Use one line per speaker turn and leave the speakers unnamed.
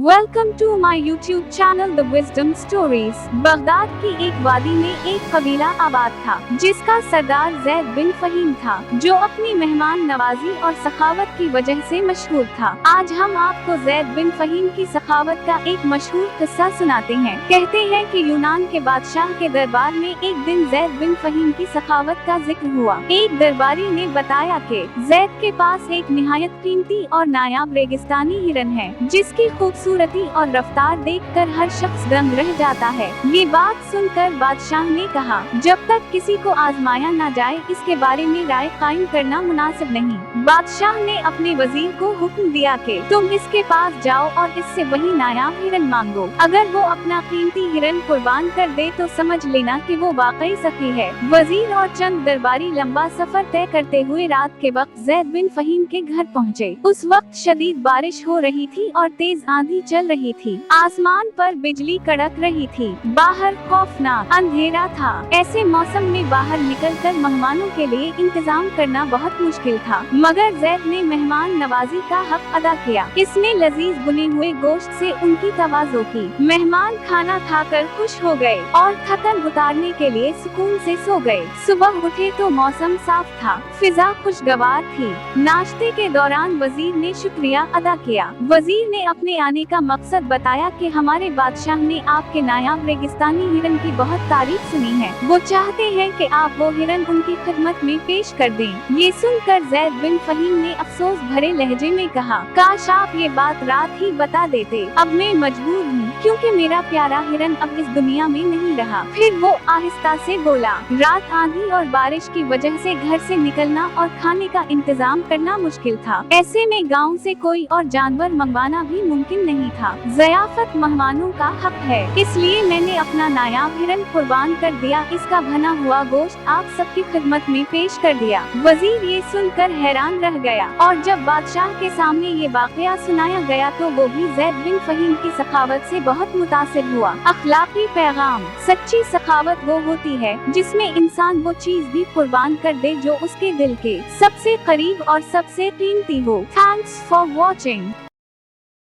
Welcome to my YouTube channel the wisdom stories. Baghdad की एक वादी में एक कबीला आबाद था जिसका सरदार जैद बिन फहीम था, जो अपनी मेहमान नवाजी और सखावत की वजह से मशहूर था। आज हम आपको जैद बिन फहीम की सखावत का एक मशहूर किस्सा सुनाते हैं। कहते हैं कि यूनान के बादशाह के दरबार में एक दिन जैद बिन फहीम की सखावत का जिक्र हुआ। एक दरबारी ने बताया कि जैद के पास एक निहायत कीमती और नायाब रेगिस्तानी हिरन है, जिसकी खूबसूरती और रफ्तार देखकर हर शख्स दंग रह जाता है। ये बात सुनकर बादशाह ने कहा, जब तक किसी को आजमाया न जाए इसके बारे में राय कायम करना मुनासिब नहीं। बादशाह ने अपने वजीर को हुक्म दिया कि तुम इसके पास जाओ और इससे वही नायाब हिरन मांगो। अगर वो अपना कीमती हिरन कुर्बान कर दे तो समझ लेना कि वो वाकई सखी है। वजीर और चंद दरबारी लंबा सफर तय करते हुए रात के वक्त जैद बिन फहीम के घर पहुँचे। उस वक्त शदीद बारिश हो रही थी और तेज आंधी चल रही थी। आसमान पर बिजली कड़क रही थी। बाहर खौफनाक अंधेरा था। ऐसे मौसम में बाहर निकलकर मेहमानों के लिए इंतजाम करना बहुत मुश्किल था, मगर जैद ने मेहमान नवाजी का हक अदा किया। इसने लजीज बुने हुए गोश्त से उनकी तवाज़ो की। मेहमान खाना खाकर खुश हो गए और थकन उतारने के लिए सुकून से सो गए। सुबह उठे तो मौसम साफ था, फिजा खुशगवार थी। नाश्ते के दौरान वजीर ने शुक्रिया अदा किया। वजीर ने अपने आने का मकसद बताया कि हमारे बादशाह ने आपके नायाब रेगिस्तानी हिरन की बहुत तारीफ सुनी है। वो चाहते हैं कि आप वो हिरन उनकी खिदमत में पेश कर दें। ये सुनकर जैद बिन फहीम ने अफसोस भरे लहजे में कहा, काश आप ये बात रात ही बता देते। अब मैं मजबूर हूँ क्योंकि मेरा प्यारा हिरन अब इस दुनिया में नहीं रहा। फिर वो आहिस्ता से बोला, रात आंधी और बारिश की वजह से घर से निकलना और खाने का इंतजाम करना मुश्किल था। ऐसे में गाँव से कोई और जानवर मंगवाना भी मुमकिन नहीं था। ज़ियाफत मेहमानों का हक है, इसलिए मैंने अपना नायाब हिरन कुर्बान कर दिया। इसका भना हुआ गोश्त आप सबकी खिदमत में पेश कर दिया। वजीर ये सुनकर हैरान रह गया और जब बादशाह के सामने ये वाकया सुनाया गया तो वो भी जैद बिन फहीम की सखावत से बहुत मुतासिर हुआ। अखलाकी पैगाम। सच्ची सखावत वो होती है जिसमें इंसान वो चीज भी कुर्बान कर दे जो उसके दिल के सबसे करीब और सबसे कीमती हो। Thanks for watching.